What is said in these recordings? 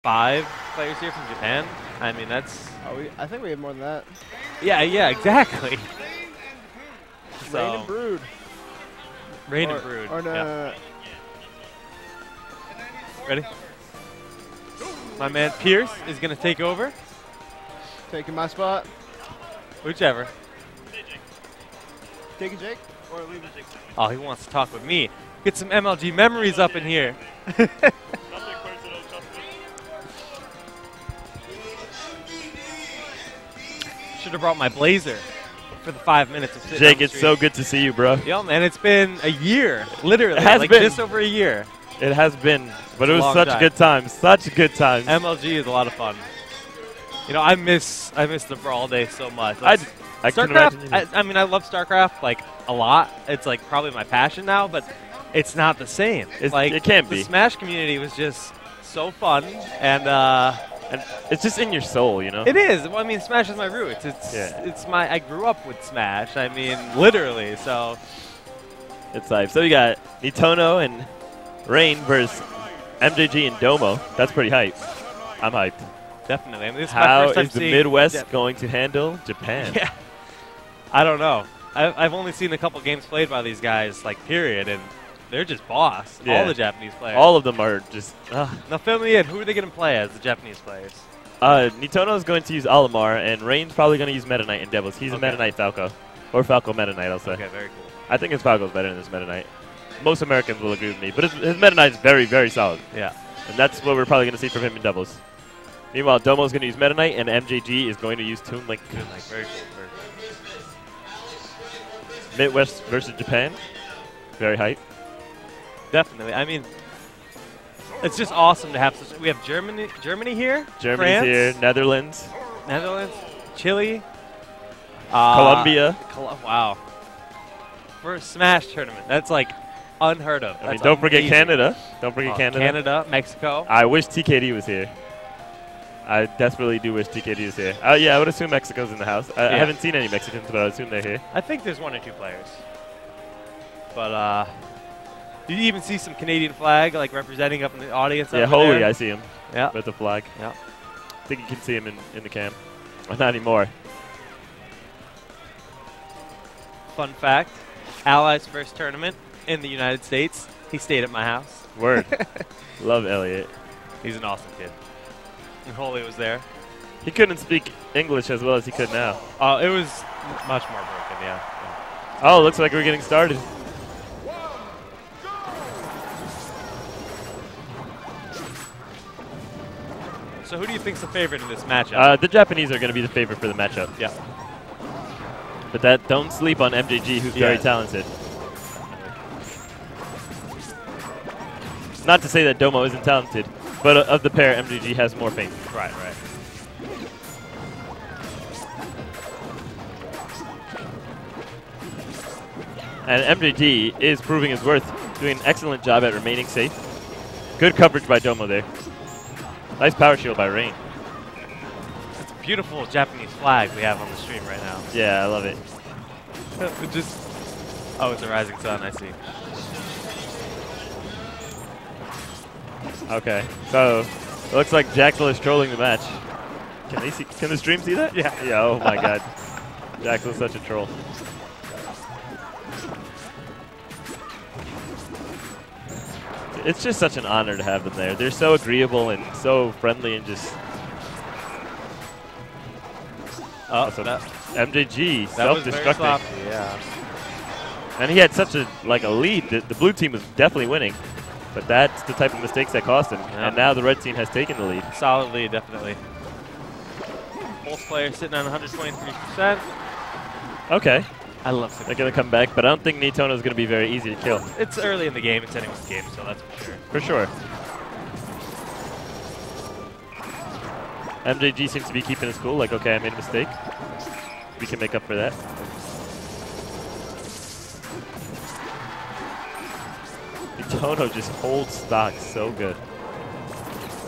5 players here from Japan. I mean, that's... I think we have more than that. Yeah, exactly. Rain and Brood. Rain and Brood. Or no. Yeah. Ready? My man Pierce is going to take over. Taking my spot. Whichever. Taking Jake? Or leaving Jake? Oh, he wants to talk with me. Get some MLG memories up in here. Should have brought my blazer for the 5 minutes of sitting Jake, on the it's street. so good to see you, bro. Yo, man, it's been a year, literally. It has like been. just over a year. It has been, but it was Long such time. good times. Such good times. MLG is a lot of fun. You know, I miss the Brawl day so much. I Like, can imagine you StarCraft, I mean, I love StarCraft, like, a lot. It's, like, probably my passion now, but it's not the same. Like, it can't be. The Smash community was just so fun, and it's just in your soul, you know? it is. Well, I mean, Smash is my roots. It's my. I grew up with Smash. I mean, literally. So It's live. So you got Nietono and Rain versus MJG and Domo. That's pretty hype. I'm hyped. definitely. I mean, this is my How first time is the seeing Midwest going to handle Japan? Yeah. I don't know. I've only seen a couple games played by these guys, like, period, and they're just boss. Yeah. All the Japanese players. All of them are just. Now, fill me in. Who are they going to play as the Japanese players? Nietono is going to use Olimar, and Rain's probably going to use Meta Knight and Devils. He's a Okay. Meta Knight Falco. Or Falco Meta Knight, I'll say. Okay, very cool. I think his Falco's better than his Meta Knight. Most Americans will agree with me, but his Meta Knight is very, very solid. Yeah. And that's what we're probably going to see from him in Devils. Meanwhile, Domo's going to use Meta Knight, and MJG is going to use Toon Link. Good, like, very cool. Very cool. Midwest versus Japan. Very hype. Definitely. I mean, it's just awesome to have such. We have Germany here. Germany's France, here, Netherlands, Netherlands, Chile, Colombia. Wow. For a Smash tournament, that's like unheard of. I mean, That's don't forget amazing. Canada. Don't forget Canada. Canada, Mexico. I wish TKD was here. I desperately do wish TKD was here. Yeah, I would assume Mexico's in the house. I haven't seen any Mexicans, but I would assume they're here. I think there's 1 or 2 players. But you even see some Canadian flag like representing up in the audience. Yeah, over Holy, there. I see him. Yeah. With the flag. Yeah. I think you can see him in the cam. Well, not anymore. Fun fact: Allies' first tournament in the United States. He stayed at my house. Word. Love Elliot. He's an awesome kid. And Holy was there. He couldn't speak English as well as he could now. Oh, it was much more broken, yeah. Oh, looks like we're getting started. So who do you think's the favorite in this matchup? The Japanese are going to be the favorite for the matchup. Yeah. But don't sleep on MJG, who's very talented. Not to say that Domo isn't talented, but of the pair, MJG has more fame. Right. And MJG is proving his worth, doing an excellent job at remaining safe. Good coverage by Domo there. Nice power shield by Rain. It's a beautiful Japanese flag we have on the stream right now. Yeah, I love it. Oh, it's a rising sun, I see. Okay, so it looks like Jaxel is trolling the match. Can the stream see that? Yeah. Yeah, oh my god. Jaxel's such a troll. It's just such an honor to have them there. They're so agreeable and so friendly and just... Oh, so that MJG, was very self-destructing. sloppy, yeah. And he had such a lead. The blue team was definitely winning. But that's the type of mistakes that cost him. Yeah. And now the red team has taken the lead. Solid lead, definitely. Both players sitting on 123%. Okay. I love it. They're going to come back, but I don't think Nietono is going to be very easy to kill. It's early in the game. It's anyone's game, so that's for sure. For sure. MJG seems to be keeping his cool, like, okay, I made a mistake. We can make up for that. Nietono just holds stock so good.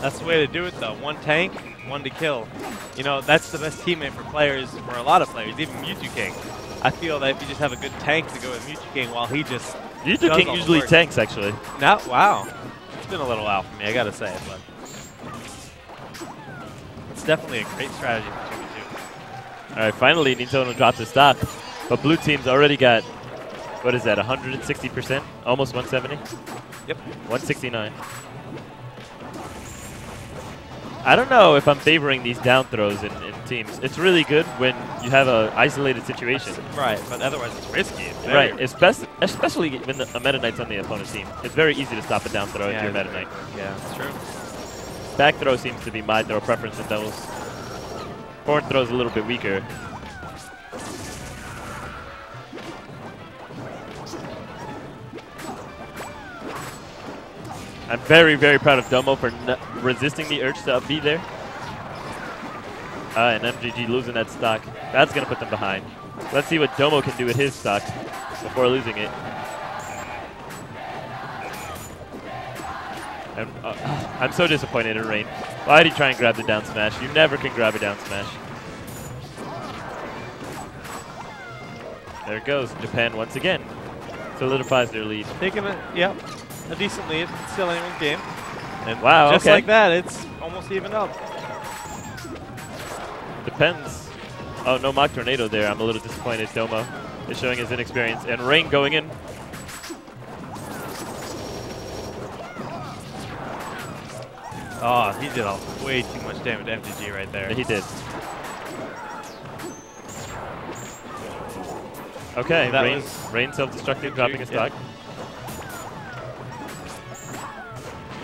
That's the way to do it, though. One tank, one to kill. You know, that's the best teammate for players, for a lot of players, even Mewtwo King. I feel that if you just have a good tank to go with Mewtwo King while he just Mewtwo King usually tanks, actually. Wow. It's been a little while for me, I gotta say. But definitely a great strategy for 2v2. All right, finally, Nietono drops his stock. But blue team's already got, what is that, 160%? Almost 170? Yep. 169. I don't know if I'm favoring these down throws in teams. It's really good when you have an isolated situation. Right, but otherwise it's risky. It's Right, especially when a Meta Knight's on the opponent's team. It's very easy to stop a down throw if you're a Meta Knight. Yeah, that's true. Back throw seems to be my throw preference in doubles. Forward throw's a little bit weaker. I'm very, very proud of Domo for resisting the urge to up B there. And MJG losing that stock. That's going to put them behind. Let's see what Domo can do with his stock before losing it. And, I'm so disappointed in Rain. Why did he try and grab the down smash? You never can grab a down smash. There it goes. Japan once again solidifies their lead. Taking it, yep. A decent lead. It's still anyone's game. And wow, just okay. like that, it's almost evened up. Depends. Oh, no mock tornado there. I'm a little disappointed. Domo is showing his inexperience. And Rain going in. Oh, he did way too much damage to MJG right there. He did. Okay, Rain self-destructive, dropping a stock.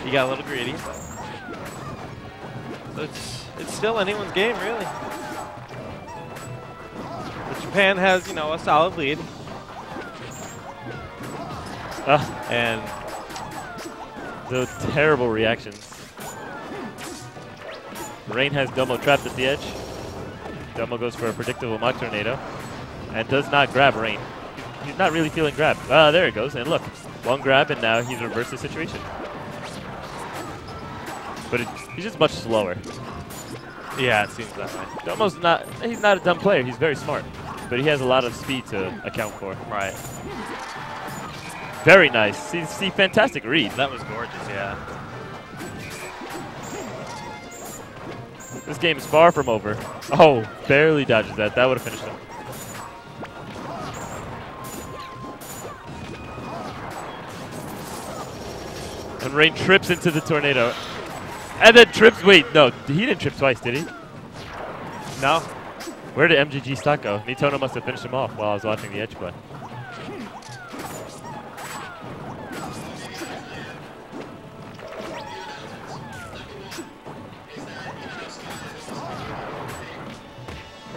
He got a little greedy. So it's still anyone's game, really. But Japan has, you know, a solid lead. And the terrible reactions. Rain has Domo trapped at the edge. Domo goes for a predictable mock tornado and does not grab Rain. He's not really feeling grabbed. There it goes. And look, one grab and now he's reversed the situation. But he's just much slower. yeah, it seems that way. Domo's he's not a dumb player. He's very smart. But he has a lot of speed to account for. Right. Very nice. See, fantastic read. That was gorgeous, yeah. This game is far from over. Oh, barely dodges that. That would have finished him. And Rain trips into the tornado. And then trips. Wait, no. He didn't trip twice, did he? No. Where did MJG stock go? Nietono must have finished him off while I was watching the edge play.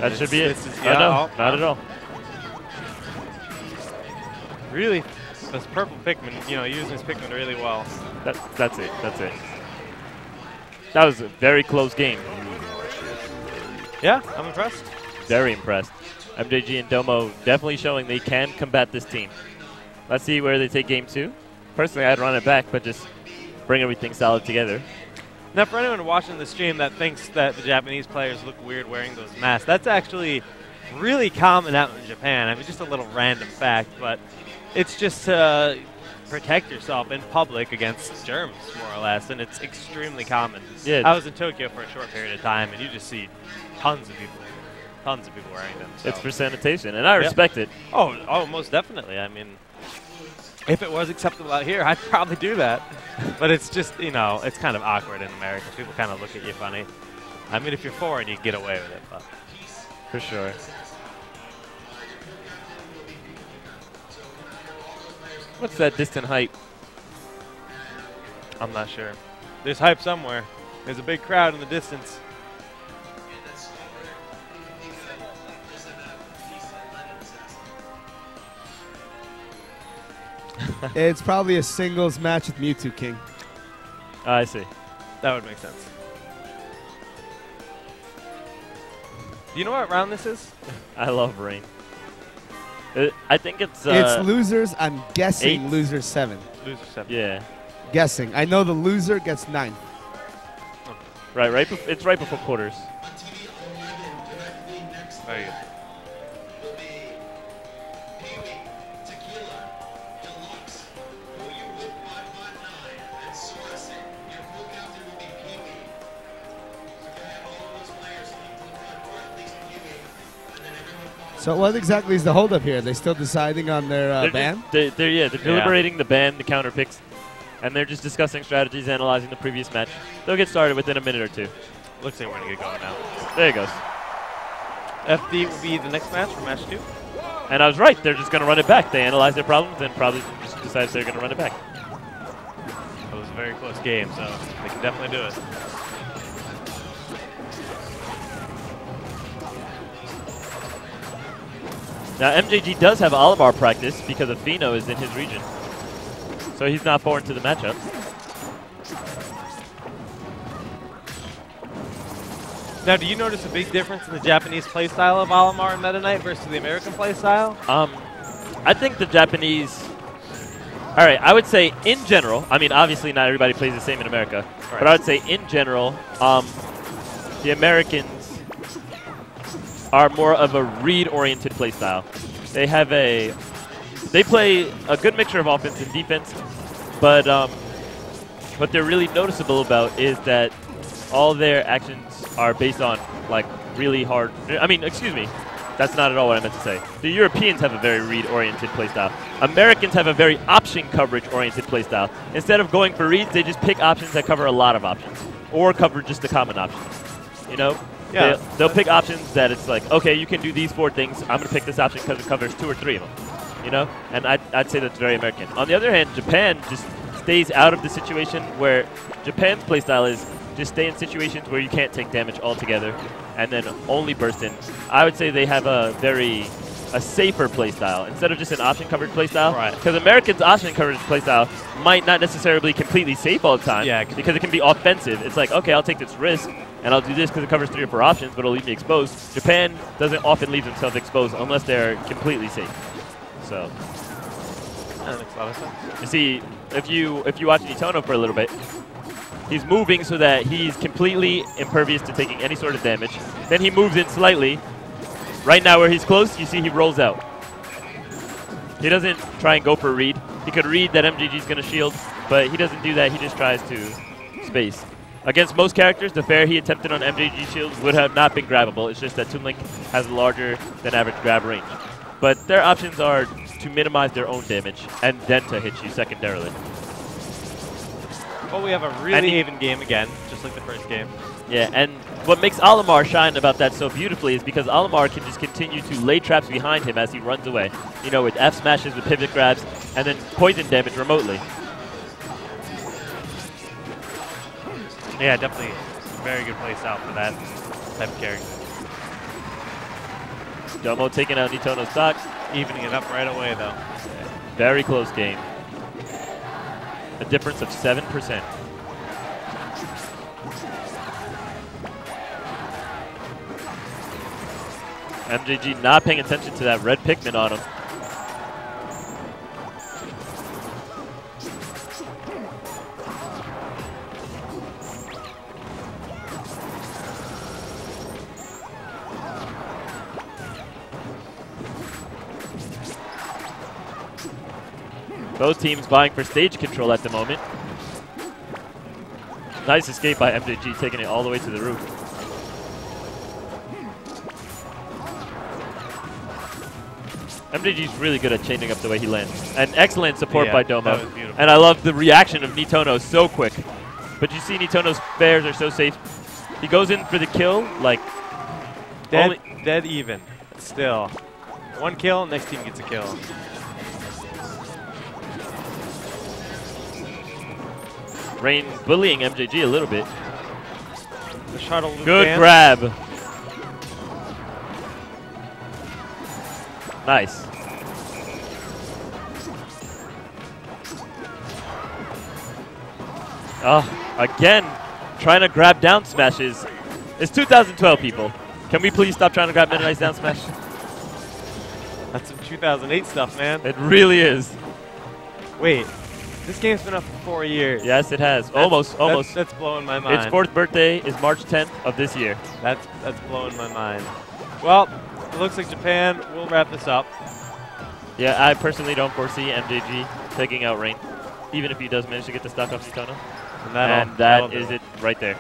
That should be it. Yeah, no, not at all. Really, this purple Pikmin, you know, using his Pikmin really well. That's it. That's it. That was a very close game. Yeah, I'm impressed. Very impressed. MJG and Domo definitely showing they can combat this team. Let's see where they take game 2. Personally, I'd run it back, but just bring everything solid together. Now, for anyone watching the stream that thinks that the Japanese players look weird wearing those masks, that's actually really common out in Japan. I mean, just a little random fact, but it's just to protect yourself in public against germs, more or less, and it's extremely common. Yeah. I was in Tokyo for a short period of time, and you just see tons of people wearing them. So. It's for sanitation, and I respect it. Oh, most definitely. I mean, if it was acceptable out here, I'd probably do that. But it's just, you know, it's kind of awkward in America. People kind of look at you funny. I mean, if you're foreign, you can get away with it. But. For sure. What's that distant hype? I'm not sure. There's hype somewhere. There's a big crowd in the distance. It's probably a singles match with Mewtwo King. I see. That would make sense. Do you know what round this is? I love Rain. I think it's losers. I'm guessing 8. loser 7. Loser 7. Yeah. Guessing. I know the loser gets 9. Right. It's right before quarters. Very good. So what exactly is the holdup here? Are they still deciding on their ban? They're deliberating the ban, the counter picks, and they're just discussing strategies, analyzing the previous match. They'll get started within a minute or two. Looks like we're going to get going now. There it goes. FD will be the next match for match 2. And I was right. They're just going to run it back. They analyze their problems and probably just decide they're going to run it back. It was a very close game, so they can definitely do it. Now, MJG does have Olimar practice because Afino is in his region. So he's not foreign to the matchup. Now, do you notice a big difference in the Japanese playstyle of Olimar and Meta Knight versus the American playstyle? I think the Japanese... All right, I would say in general, I mean, obviously not everybody plays the same in America, right. But I would say in general, the Americans are more of a read-oriented playstyle. They play a good mixture of offense and defense, but what they're really noticeable about is that all their actions are based on like really hard. I mean, excuse me, that's not at all what I meant to say. The Europeans have a very read-oriented playstyle. Americans have a very option coverage-oriented playstyle. Instead of going for reads, they just pick options that cover a lot of options, or cover just the common options. You know? Yeah. They'll pick options that it's like, okay, you can do these 4 things. I'm going to pick this option because it covers 2 or 3 of them. You know? And I'd say that's very American. On the other hand, Japan just stays out of the situation where Japan's playstyle is just stay in situations where you can't take damage altogether and then only burst in. I would say they have a safer playstyle instead of just an option coverage playstyle. Right. Because Americans' option coverage playstyle might not necessarily be completely safe all the time. Yeah, because it can be offensive. It's like, okay, I'll take this risk and I'll do this because it covers 3 or 4 options, but it'll leave me exposed. Japan doesn't often leave themselves exposed unless they're completely safe. So that makes a lot of sense. you see, if you watch Nietono for a little bit, he's moving so that he's completely impervious to taking any sort of damage. Then he moves in slightly. Right now where he's close, you see he rolls out. He doesn't try and go for a read. He could read that MJG's going to shield, but he doesn't do that. He just tries to space. Against most characters, the fair he attempted on MJG shield would have not been grabbable. It's just that Toon Link has a larger than average grab range. But their options are to minimize their own damage and then to hit you secondarily. Well, we have a really even game again, just like the first game. Yeah, and what makes Olimar shine about that so beautifully is because Olimar can just continue to lay traps behind him as he runs away. You know, with F smashes, with pivot grabs, and then poison damage remotely. Yeah, definitely very good play style for that type of character. Domo taking out Nietono's stock. Evening it up right away, though. Very close game. A difference of 7%. MJG not paying attention to that red Pikmin on him. Both teams vying for stage control at the moment. Nice escape by MJG, taking it all the way to the roof. MJG's really good at changing up the way he lands. And excellent support by Domo. And I love the reaction of Nietono, so quick. But you see Nietono's fairs are so safe. He goes in for the kill, like... Dead even, still. 1 kill, next team gets a kill. Rain bullying MJG a little bit. The shuttle good grab. Nice. Oh, again, trying to grab down smashes. It's 2012, people. Can we please stop trying to grab Meta Knight's down smash? That's some 2008 stuff, man. It really is. Wait. This game's been up for 4 years. Yes, it has. Almost. That's blowing my mind. Its 4th birthday is March 10th of this year. That's blowing my mind. Well, it looks like Japan will wrap this up. Yeah, I personally don't foresee MJG taking out Rain, even if he does manage to get the stock off Nietono. And that is it right there.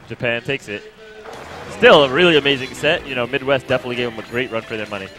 Japan takes it. still a really amazing set. You know, Midwest definitely gave them a great run for their money.